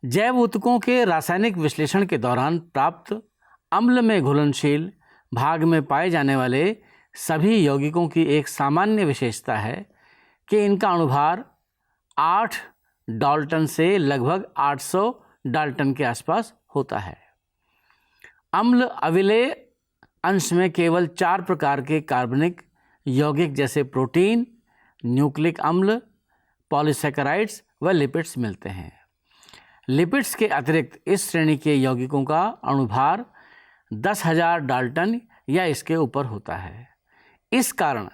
जैव ऊतकों के रासायनिक विश्लेषण के दौरान प्राप्त अम्ल में घुलनशील भाग में पाए जाने वाले सभी यौगिकों की एक सामान्य विशेषता है कि इनका अणुभार 8 डाल्टन से लगभग 800 डाल्टन के आसपास होता है। अम्ल अविलेय अंश में केवल 4 प्रकार के कार्बनिक यौगिक जैसे प्रोटीन, न्यूक्लिक अम्ल, पॉलीसैकेराइड्स व लिपिड्स मिलते हैं। लिपिड्स के अतिरिक्त इस श्रेणी के यौगिकों का अणुभार 10,000 डाल्टन या इसके ऊपर होता है। इस कारण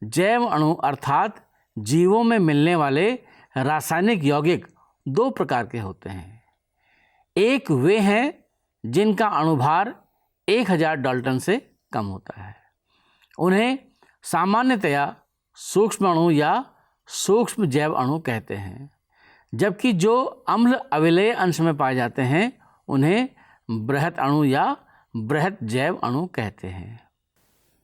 जैव अणु अर्थात जीवों में मिलने वाले रासायनिक यौगिक 2 प्रकार के होते हैं। एक वे हैं जिनका अणुभार 1,000 डाल्टन से कम होता है। उन्हें सामान्यतया सूक्ष्म अणु या सूक्ष्म जैव अणु कहते हैं, जबकि जो अम्ल अविलेय अंश में पाए जाते हैं उन्हें बृहत अणु या बृहत जैव अणु कहते हैं।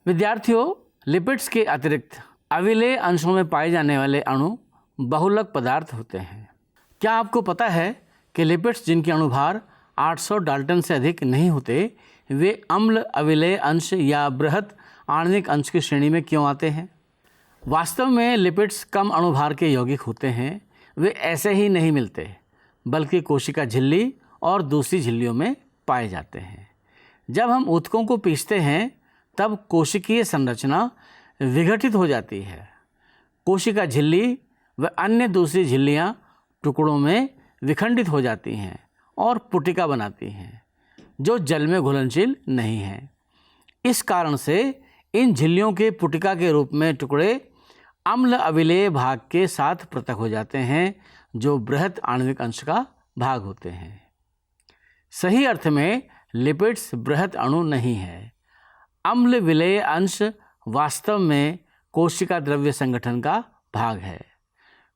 विद्यार्थियों, लिपिड्स के अतिरिक्त अविलेय अंशों में पाए जाने वाले अणु बहुलक पदार्थ होते हैं। क्या आपको पता है कि लिपिड्स जिनके अणुभार 800 डाल्टन से अधिक नहीं होते, वे अम्ल अविलेय अंश या बृहत आणविक अंश की श्रेणी में क्यों आते हैं? वास्तव में लिपिड्स कम अणुभार के यौगिक होते हैं। वे ऐसे ही नहीं मिलते, बल्कि कोशिका झिल्ली और दूसरी झिल्लियों में पाए जाते हैं। जब हम ऊतकों को पीसते हैं तब कोशिकीय संरचना विघटित हो जाती है। कोशिका झिल्ली व अन्य दूसरी झिल्लियाँ टुकड़ों में विखंडित हो जाती हैं और पुटिका बनाती हैं, जो जल में घुलनशील नहीं है। इस कारण से इन झिल्लियों के पुटिका के रूप में टुकड़े अम्ल अविलेय भाग के साथ पृथक हो जाते हैं, जो बृहत आणविक अंश का भाग होते हैं। सही अर्थ में लिपिड्स बृहत अणु नहीं है। अम्ल विलेय अंश वास्तव में कोशिका द्रव्य संगठन का भाग है।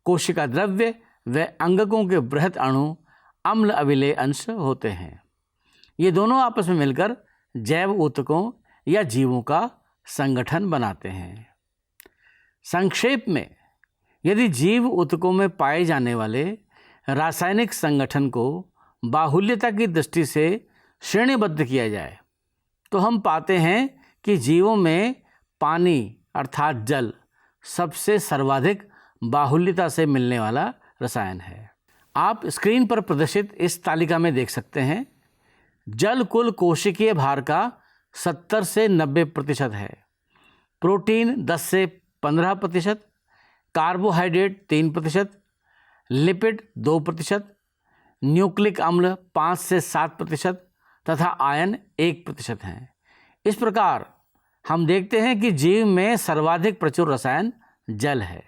कोशिका द्रव्य व अंगकों के बृहत अणु अम्ल अविलेय अंश होते हैं। ये दोनों आपस में मिलकर जैव ऊतकों या जीवों का संगठन बनाते हैं। संक्षेप में, यदि जीव ऊतकों में पाए जाने वाले रासायनिक संगठन को बाहुल्यता की दृष्टि से श्रेणीबद्ध किया जाए तो हम पाते हैं कि जीवों में पानी अर्थात जल सबसे सर्वाधिक बाहुल्यता से मिलने वाला रसायन है। आप स्क्रीन पर प्रदर्शित इस तालिका में देख सकते हैं। जल कुल कोशिकीय भार का 70 से 90% है। प्रोटीन 10 से 15%, कार्बोहाइड्रेट 3%, लिपिड 2%, न्यूक्लिक अम्ल 5 से 7% तथा आयन 1% हैं। इस प्रकार हम देखते हैं कि जीव में सर्वाधिक प्रचुर रसायन जल है।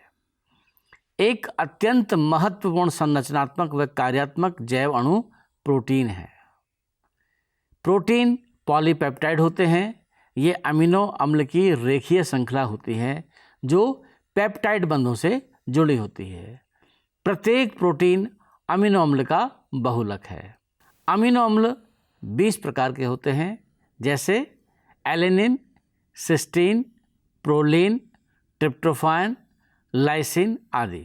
एक अत्यंत महत्वपूर्ण संरचनात्मक व कार्यात्मक जैव अणु प्रोटीन है। प्रोटीन पॉलीपेप्टाइड होते हैं। ये अमीनो अम्ल की रेखीय श्रृंखला होती है जो पेप्टाइड बंधों से जुड़ी होती है। प्रत्येक प्रोटीन अमीनो अम्ल का बहुलक है। अमीनो अम्ल 20 प्रकार के होते हैं, जैसे alanine, cysteine, proline, tryptophan, lysine आदि।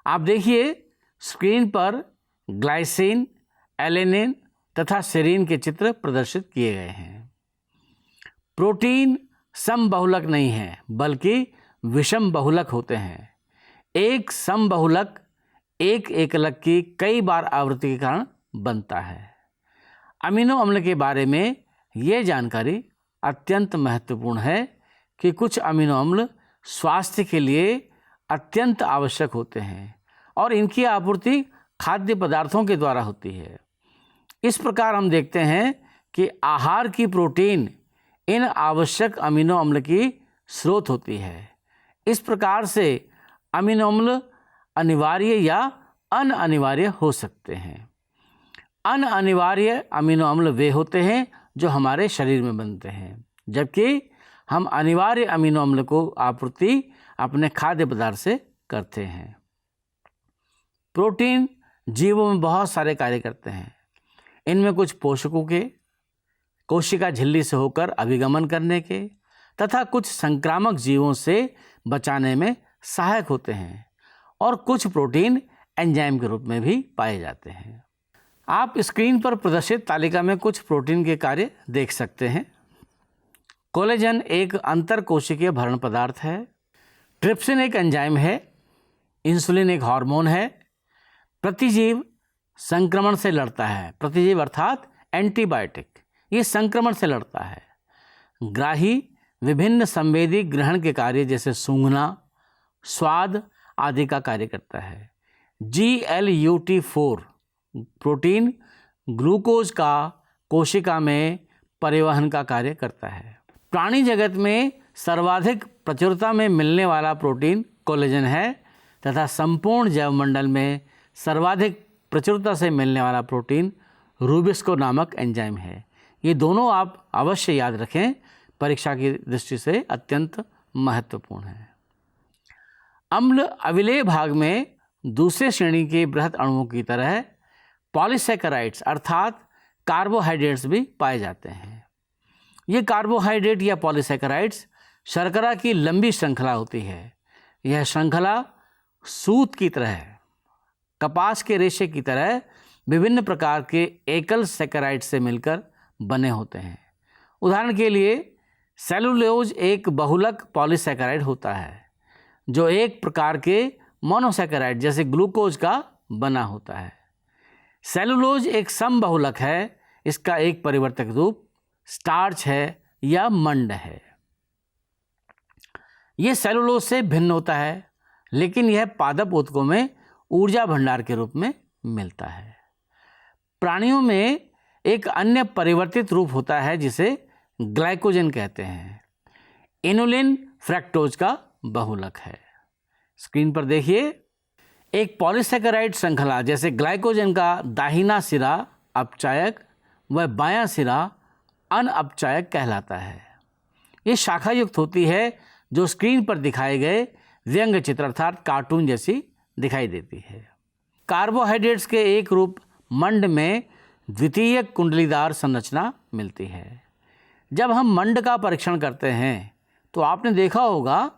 आप देखिए स्क्रीन पर ग्लाइसिन, एलेनिन तथा सेरीन के चित्र प्रदर्शित किए गए हैं। प्रोटीन समबहुलक नहीं है, बल्कि विषम बहुलक होते हैं। एक समबहुलक एक एकलक की कई बार आवृत्ति के कारण बनता है। अमीनो अम्ल के बारे में ये जानकारी अत्यंत महत्वपूर्ण है कि कुछ अमीनो अम्ल स्वास्थ्य के लिए अत्यंत आवश्यक होते हैं और इनकी आपूर्ति खाद्य पदार्थों के द्वारा होती है। इस प्रकार हम देखते हैं कि आहार की प्रोटीन इन आवश्यक अमीनो अम्ल की स्रोत होती है। इस प्रकार से अमीनो अम्ल अनिवार्य या अनअनिवार्य हो सकते हैं। अनअनिवार्य अमीनो अम्ल वे होते हैं जो हमारे शरीर में बनते हैं, जबकि हम अनिवार्य अमीनो अम्ल को आपूर्ति अपने खाद्य पदार्थ से करते हैं। प्रोटीन जीवों में बहुत सारे कार्य करते हैं। इनमें कुछ पोषकों के कोशिका झिल्ली से होकर अभिगमन करने के तथा कुछ संक्रामक जीवों से बचाने में सहायक होते हैं और कुछ प्रोटीन एंजाइम के रूप में भी पाए जाते हैं। आप स्क्रीन पर प्रदर्शित तालिका में कुछ प्रोटीन के कार्य देख सकते हैं। कोलेजन एक अंतरकोशिकीय भरण पदार्थ है। ट्रिप्सिन एक एंजाइम है। इंसुलिन एक हार्मोन है। प्रतिजीव संक्रमण से लड़ता है। प्रतिजीव अर्थात एंटीबायोटिक, ये संक्रमण से लड़ता है। ग्राही विभिन्न संवेदी ग्रहण के कार्य जैसे सूंघना, स्वाद आदि का कार्य करता है। GLUT4 प्रोटीन ग्लूकोज का कोशिका में परिवहन का कार्य करता है। प्राणी जगत में सर्वाधिक प्रचुरता में मिलने वाला प्रोटीन कोलेजन है तथा संपूर्ण जैवमंडल में सर्वाधिक प्रचुरता से मिलने वाला प्रोटीन रूबिस्को नामक एंजाइम है। ये दोनों आप अवश्य याद रखें, परीक्षा की दृष्टि से अत्यंत महत्वपूर्ण है। अम्ल अविलेय भाग में दूसरे श्रेणी के बृहद अणुओं की तरह पॉलीसैकेराइड्स अर्थात कार्बोहाइड्रेट्स भी पाए जाते हैं। ये कार्बोहाइड्रेट या पॉलीसैकेराइड्स शर्करा की लंबी श्रृंखला होती है। यह श्रृंखला सूत की तरह, कपास के रेशे की तरह विभिन्न प्रकार के एकल सैकेराइड से मिलकर बने होते हैं। उदाहरण के लिए सेलुलोज एक बहुलक पॉलीसैकेराइड होता है जो एक प्रकार के मोनोसैकेराइड जैसे ग्लूकोज का बना होता है। सेलुलोज एक समबहुलक है। इसका एक परिवर्तक रूप स्टार्च है या मंड है। यह सेलुलोज से भिन्न होता है, लेकिन यह पादप ऊतकों में ऊर्जा भंडार के रूप में मिलता है। प्राणियों में एक अन्य परिवर्तित रूप होता है जिसे ग्लाइकोजन कहते हैं। इनुलिन फ्रैक्टोज का बहुलक है। स्क्रीन पर देखिए, एक पॉलीसैकेराइड श्रृंखला जैसे ग्लाइकोजन का दाहिना सिरा अपचायक व बायां सिरा अनअपचायक कहलाता है। ये शाखा युक्त होती है जो स्क्रीन पर दिखाए गए व्यंग्य चित्र अर्थात कार्टून जैसी दिखाई देती है। कार्बोहाइड्रेट्स के एक रूप मंड में द्वितीय कुंडलीदार संरचना मिलती है। जब हम मंड का परीक्षण करते हैं तो आपने देखा होगा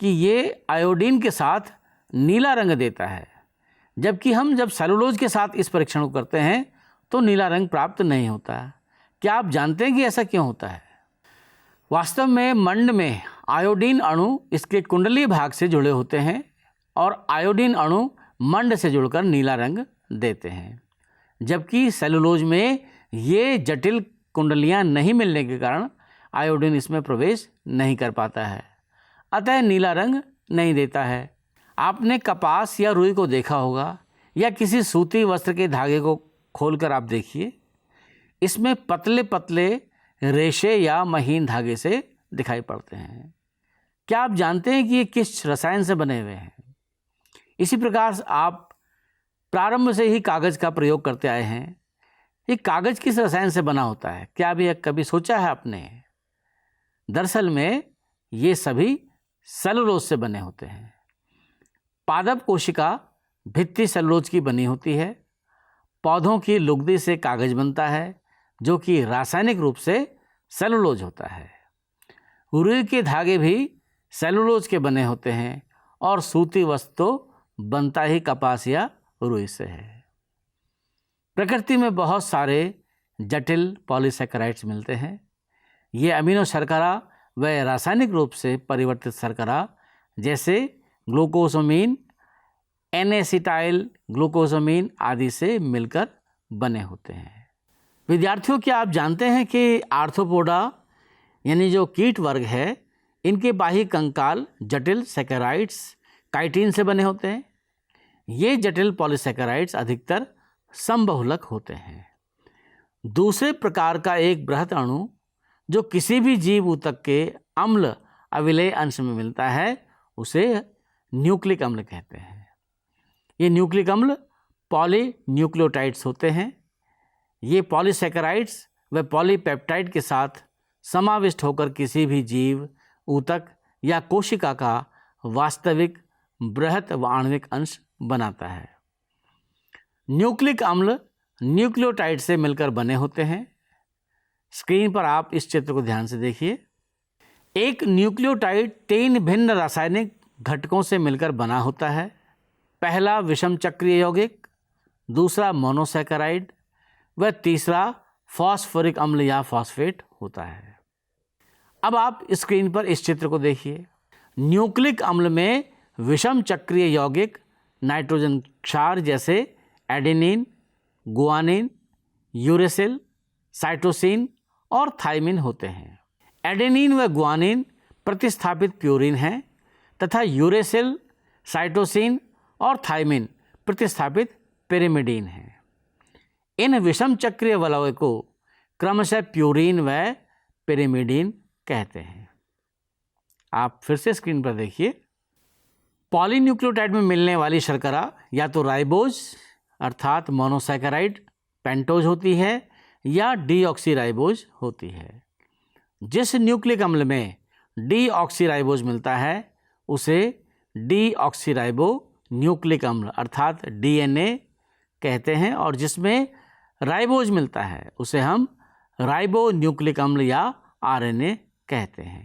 कि ये आयोडीन के साथ नीला रंग देता है, जबकि हम जब सेलुलोज के साथ इस परीक्षण को करते हैं तो नीला रंग प्राप्त नहीं होता। क्या आप जानते हैं कि ऐसा क्यों होता है? वास्तव में मंड में आयोडीन अणु इसके कुंडलीय भाग से जुड़े होते हैं और आयोडीन अणु मंड से जुड़कर नीला रंग देते हैं, जबकि सेलुलोज में ये जटिल कुंडलियां नहीं मिलने के कारण आयोडीन इसमें प्रवेश नहीं कर पाता है, अतः नीला रंग नहीं देता है। आपने कपास या रुई को देखा होगा या किसी सूती वस्त्र के धागे को खोलकर आप देखिए, इसमें पतले पतले रेशे या महीन धागे से दिखाई पड़ते हैं। क्या आप जानते हैं कि ये किस रसायन से बने हुए हैं? इसी प्रकार आप प्रारंभ से ही कागज़ का प्रयोग करते आए हैं। ये कागज़ किस रसायन से बना होता है? क्या अभी कभी सोचा है आपने? दरअसल में ये सभी सेलुलोज से बने होते हैं। पादप कोशिका भित्ति सेलुलोज की बनी होती है। पौधों की लुगदी से कागज बनता है जो कि रासायनिक रूप से सेलुलोज होता है। रुई के धागे भी सेलुलोज के बने होते हैं और सूती वस्त्र तो बनता ही कपास या रुई से है। प्रकृति में बहुत सारे जटिल पॉलीसैकेराइड्स मिलते हैं। ये अमीनो शर्करा व रासायनिक रूप से परिवर्तित शर्करा जैसे ग्लूकोसामीन, एन-एसिटाइल ग्लूकोसामीन आदि से मिलकर बने होते हैं। विद्यार्थियों, क्या आप जानते हैं कि आर्थ्रोपोडा यानी जो कीट वर्ग है, इनके बाह्य कंकाल जटिल सैकेराइड्स काइटिन से बने होते हैं। ये जटिल पॉलीसैकेराइड्स अधिकतर समबहुलक होते हैं। दूसरे प्रकार का एक बृहद अणु जो किसी भी जीव ऊतक के अम्ल अविलेय अंश में मिलता है उसे न्यूक्लिक अम्ल कहते हैं। ये न्यूक्लिक अम्ल पॉलीन्यूक्लियोटाइड्स होते हैं। ये पॉलीसैकेराइड्स व पॉलीपेप्टाइड के साथ समाविष्ट होकर किसी भी जीव ऊतक या कोशिका का वास्तविक बृहद व आणविक अंश बनाता है। न्यूक्लिक अम्ल न्यूक्लियोटाइड से मिलकर बने होते हैं। स्क्रीन पर आप इस चित्र को ध्यान से देखिए। एक न्यूक्लियोटाइड 3 भिन्न रासायनिक घटकों से मिलकर बना होता है। पहला विषम चक्रीय यौगिक, दूसरा मोनोसैकेराइड वह तीसरा फॉस्फोरिक अम्ल या फॉस्फेट होता है। अब आप स्क्रीन पर इस चित्र को देखिए। न्यूक्लिक अम्ल में विषम चक्रीय यौगिक नाइट्रोजन क्षार जैसे एडेनिन, गुआनिन, यूरेसिल, साइटोसिन और थाइमिन होते हैं। एडेनिन व गुआनिन प्रतिस्थापित प्यूरिन हैं तथा यूरेसिल, साइटोसिन और थाइमिन प्रतिस्थापित पिरिमिडीन हैं। इन विषम चक्रीय वलय को क्रमशः प्यूरिन व पिरिमिडीन कहते हैं। आप फिर से स्क्रीन पर देखिए। पॉलीन्यूक्लियोटाइड में मिलने वाली शर्करा या तो राइबोज अर्थात मोनोसैकेराइड पेंटोज होती है या डीऑक्सीराइबोज होती है। जिस न्यूक्लिक अम्ल में डीऑक्सीराइबोज मिलता है उसे डीऑक्सीराइबो न्यूक्लिक अम्ल अर्थात डीएनए कहते हैं, और जिसमें राइबोज मिलता है उसे हम राइबो न्यूक्लिक अम्ल या आरएनए कहते हैं।